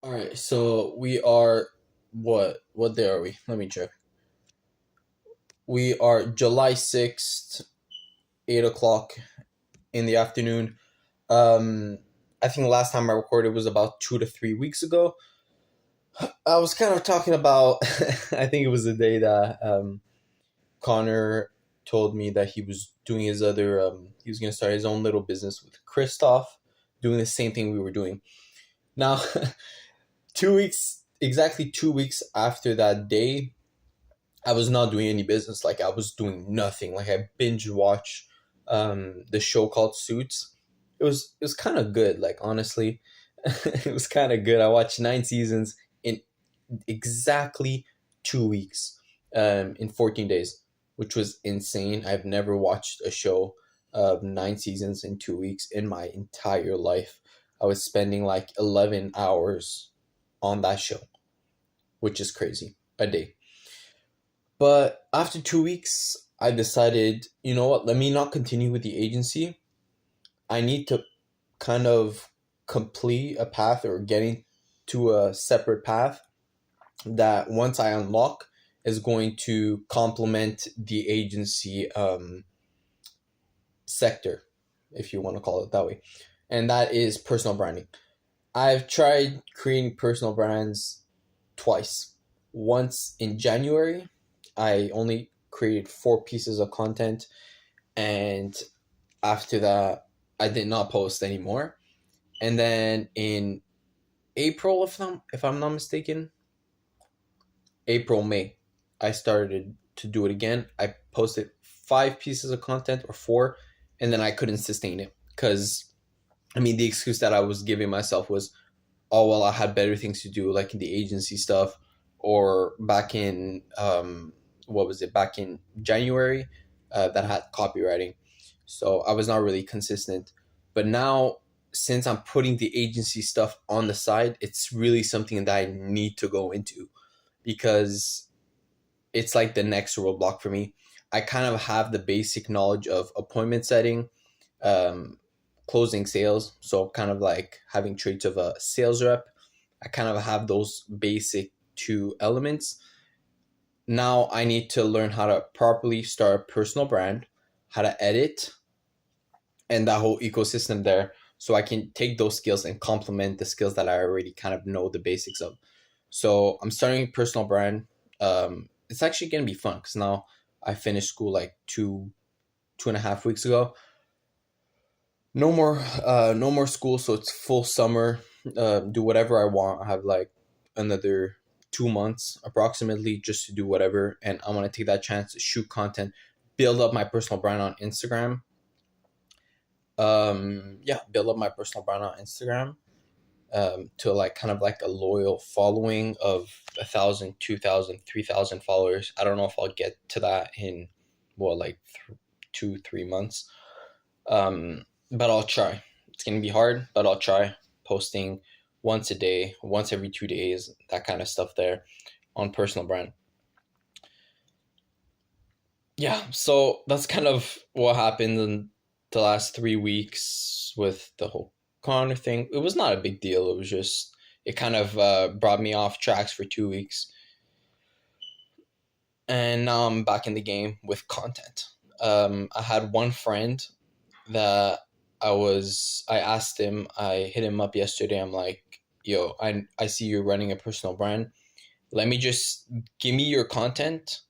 All right, so we are what day are we? Let me check. We are July 6th, 8 o'clock in the afternoon. Um, I think last time I recorded was about 2 to 3 weeks ago. I was kind of talking about. I think it was the day that Connor told me that he was doing his other. He was going to start his own little business with Christoph, doing the same thing we were doing. Now, 2 weeks, exactly 2 weeks after that day, I was not doing any business. Like I was doing nothing. Like I binge watched the show called Suits. It was kind of good. Like honestly, it was kind of good. I watched 9 seasons in exactly 2 weeks, in 14 days, which was insane. I've never watched a show of 9 seasons in 2 weeks in my entire life. I was spending like 11 hours on that show, which is crazy, a day. But after 2 weeks, I decided, you know what, let me not continue with the agency. I need to kind of complete a path or getting to a separate path that once I unlock is going to complement the agency sector, if you want to call it that way. And that is personal branding. I've tried creating personal brands twice. Once in January, I only created 4 pieces of content, and after that, I did not post anymore. And then in April, if I'm not mistaken, April May, I started to do it again. I posted 5 pieces of content or four, and then I couldn't sustain it because I mean the excuse that I was giving myself was, oh well, I had better things to do, like in the agency stuff, or back in what was it, back in January, that had copywriting, so I was not really consistent. But now, since I'm putting the agency stuff on the side, it's really something that I need to go into because it's like the next roadblock for me. I kind of have the basic knowledge of appointment setting, um, closing sales. So, kind of like having traits of a sales rep. I kind of have those basic two elements. Now, I need to learn how to properly start a personal brand, how to edit, and that whole ecosystem there. So, I can take those skills and complement the skills that I already kind of know the basics of. So, I'm starting a personal brand. It's actually going to be fun because now I finished school like 2.5 weeks ago. No more school, so it's full summer. Do whatever I want. I have like another 2 months approximately just to do whatever, and I want to take that chance to shoot content, build up my personal brand on Instagram. Yeah, build up my personal brand on Instagram, to like kind of like a loyal following of 1,000, 2,000, 3,000 followers. I don't know if I'll get to that in what, like 2, 3 months. But I'll try. It's gonna be hard, but I'll try posting once a day, once every 2 days, that kind of stuff there on personal brand. Yeah, so that's kind of what happened in the last 3 weeks with the whole Connor thing. It was not a big deal. It was just it kind of brought me off tracks for 2 weeks, and now I'm back in the game with content. I had one friend that I asked him, I hit him up yesterday. I'm like, yo, I see you're running a personal brand. Let me just give me your content,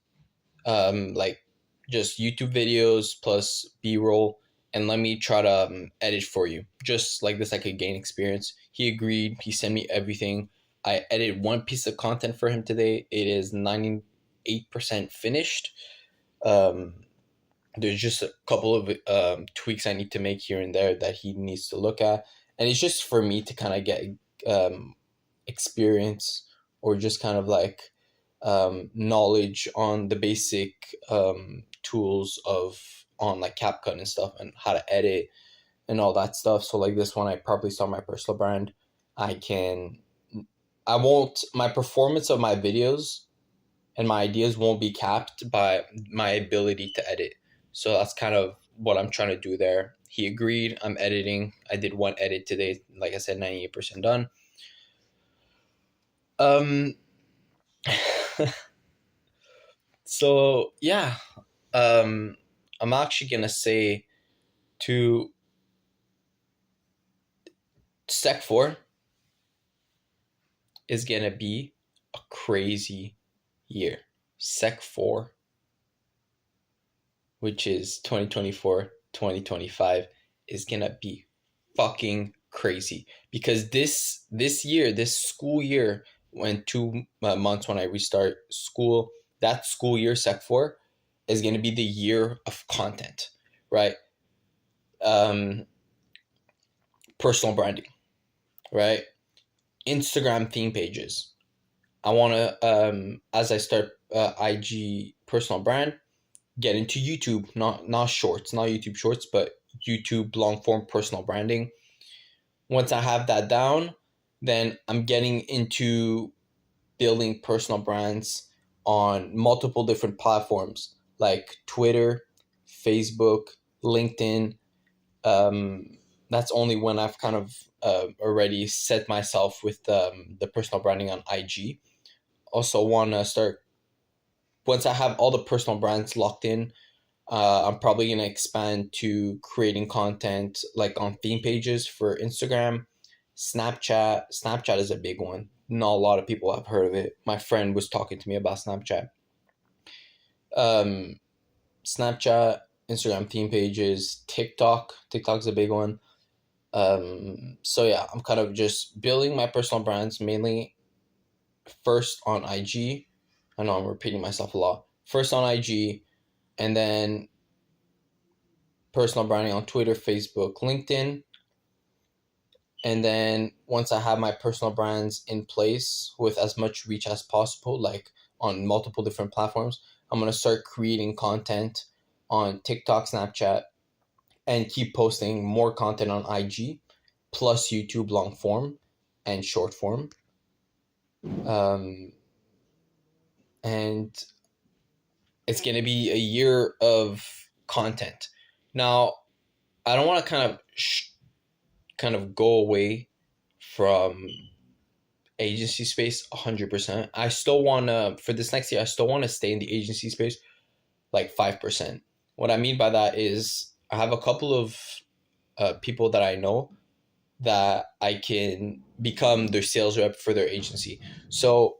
like just YouTube videos plus B roll, and let me try to edit for you. Just like this, I could gain experience. He agreed. He sent me everything. I edited one piece of content for him today. It is 98% finished. Um, there's just a couple of tweaks I need to make here and there that he needs to look at, and it's just for me to kind of get experience, or just kind of like knowledge on the basic tools of on like CapCut and stuff, and how to edit and all that stuff. So like this one, I probably start my personal brand. I can, I won't, my performance of my videos and my ideas won't be capped by my ability to edit. So that's kind of what I'm trying to do there. He agreed. I'm editing. I did one edit today. Like I said, 98% done. Um. So yeah, I'm actually gonna say to Sec 4 is gonna be a crazy year. Sec 4, which is 2024, 2025, is gonna be fucking crazy because this year, this school year, when 2 months when I restart school, that school year Sec 4 is gonna be the year of content, right? Um, Personal branding, right? Instagram theme pages. I want to, as I start IG personal brand, get into YouTube, not shorts, not YouTube shorts, but YouTube long form personal branding. Once I have that down, then I'm getting into building personal brands on multiple different platforms like Twitter, Facebook, LinkedIn. That's only when I've kind of already set myself with the personal branding on IG. Also, want to start once I have all the personal brands locked in. I'm probably gonna expand to creating content like on theme pages for Instagram, Snapchat. Snapchat is a big one. Not a lot of people have heard of it. My friend was talking to me about Snapchat. Um, Snapchat, Instagram theme pages, TikTok. TikTok's a big one. So yeah, I'm kind of just building my personal brands mainly first on IG. I know I'm repeating myself a lot. First on IG, and then personal branding on Twitter, Facebook, LinkedIn. And then once I have my personal brands in place with as much reach as possible, like on multiple different platforms, I'm going to start creating content on TikTok, Snapchat, and keep posting more content on IG, plus YouTube long form and short form. Um, and it's going to be a year of content. Now, I don't want to kind of go away from agency space 100%. I still want to, for this next year, I still want to stay in the agency space like 5%. What I mean by that is I have a couple of people that I know that I can become their sales rep for their agency. So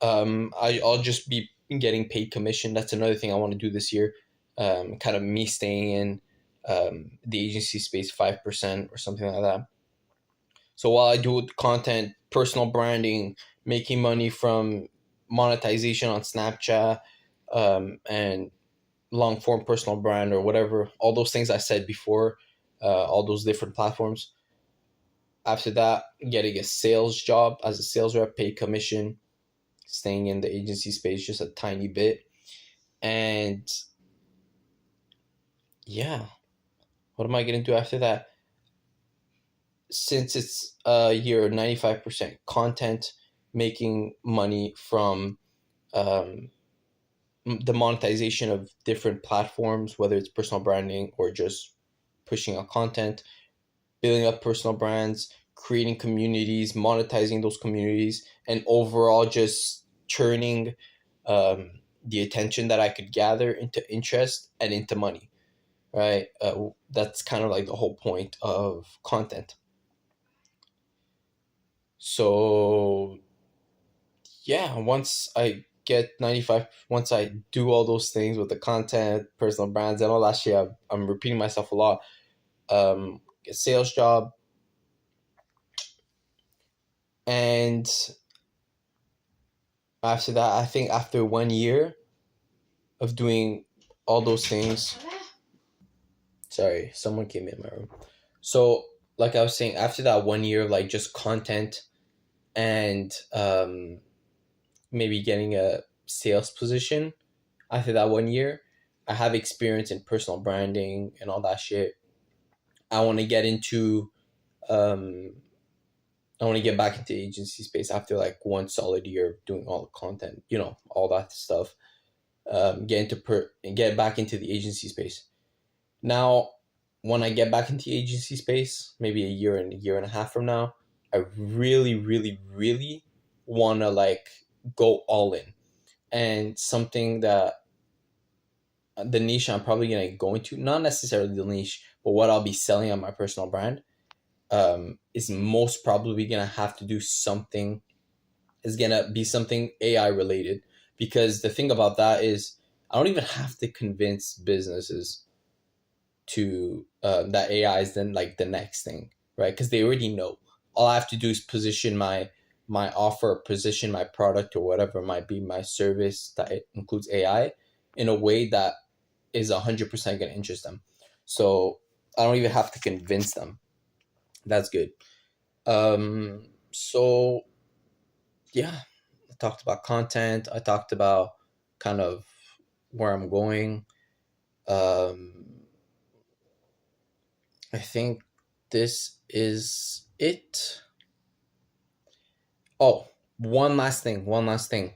I'll just be getting paid commission. That's another thing I want to do this year. Kind of me staying in the agency space 5% or something like that. So while I do content, personal branding, making money from monetization on Snapchat, and long form personal brand or whatever, all those things I said before, all those different platforms. After that, getting a sales job as a sales rep, paid commission, staying in the agency space just a tiny bit. And yeah, what am I going to do after that? Since it's a year 95% content, making money from the monetization of different platforms, whether it's personal branding or just pushing out content, building up personal brands, creating communities, monetizing those communities, and overall just turning the attention that I could gather into interest and into money, right? That's kind of like the whole point of content. So yeah, once I do all those things with the content, personal brands, and all that shit, I'm repeating myself a lot. Get a sales job, and after that, I think after 1 year of doing all those things, sorry, someone came in my room. So, like I was saying, after that 1 year of like just content and maybe getting a sales position, after that 1 year, I have experience in personal branding and all that shit. I want to get into, um, I want to get back into agency space after like one solid year of doing all the content, all that stuff. Get back into the agency space. Now, when I get back into the agency space, maybe a year and a half from now, I really, really, really want to like go all in. And something that the niche I'm probably going to go into, not necessarily the niche, but what I'll be selling on my personal brand, is most probably going to have to do something, is going to be something AI related. Because the thing about that is, I don't even have to convince businesses to that AI is then like the next thing, right? Because they already know. All I have to do is position my offer, position my product or whatever might be my service that it includes AI in a way that is 100% going to interest them. So I don't even have to convince them. That's good. So yeah, I talked about content. I talked about kind of where I'm going. I think this is it. Oh, one last thing. One last thing.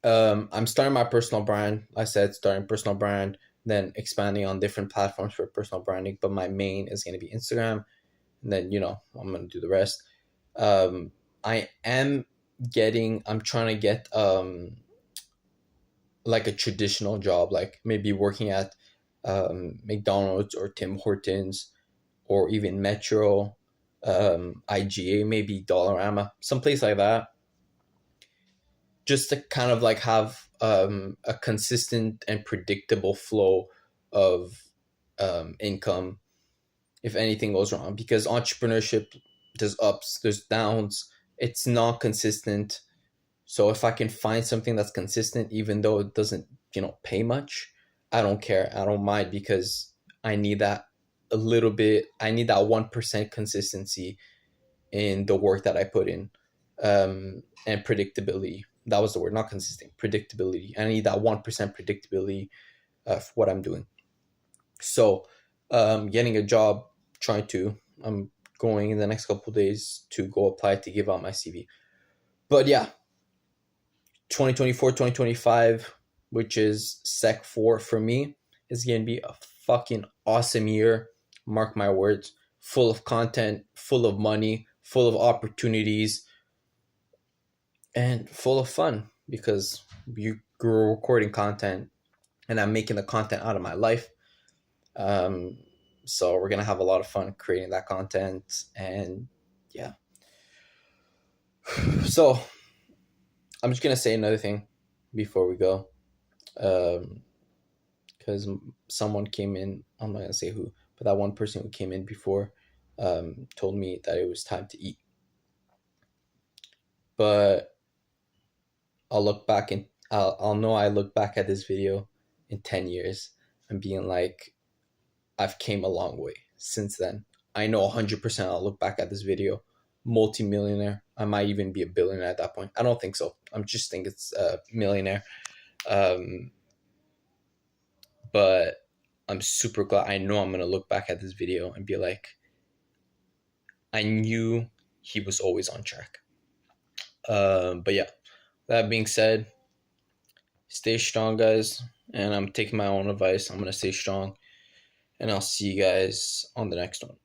I'm starting my personal brand. I said starting personal brand, then expanding on different platforms for personal branding. But my main is going to be Instagram. And then, I'm going to do the rest. I am I'm trying to get like a traditional job, like maybe working at McDonald's or Tim Hortons or even Metro, IGA, maybe Dollarama, someplace like that, just to kind of like have a consistent and predictable flow of income if anything goes wrong. Because entrepreneurship, there's ups, there's downs, it's not consistent. So if I can find something that's consistent, even though it doesn't, pay much, I don't care. I don't mind, because I need that a little bit. I need that 1% consistency in the work that I put in, and predictability. That was the word, not consistent. Predictability. I need that 1% predictability of what I'm doing. So, getting a job, I'm going in the next couple of days to go apply to give out my CV. But yeah, 2024, 2025, which is Sec 4 for me, is going to be a fucking awesome year. Mark my words. Full of content, full of money, full of opportunities, and full of fun, because you grew recording content and I'm making the content out of my life. So we're going to have a lot of fun creating that content. And yeah. So I'm just going to say another thing before we go. Because someone came in, I'm not going to say who, but that one person who came in before told me that it was time to eat. But I'll look back and I'll know I look back at this video in 10 years and being like, I've came a long way since then. I know 100% I'll look back at this video, multi-millionaire. I might even be a billionaire at that point. I don't think so. I'm just think it's a millionaire. But I'm super glad. I know I'm going to look back at this video and be like, I knew he was always on track. But yeah, that being said, stay strong, guys. And I'm taking my own advice. I'm going to stay strong. And I'll see you guys on the next one.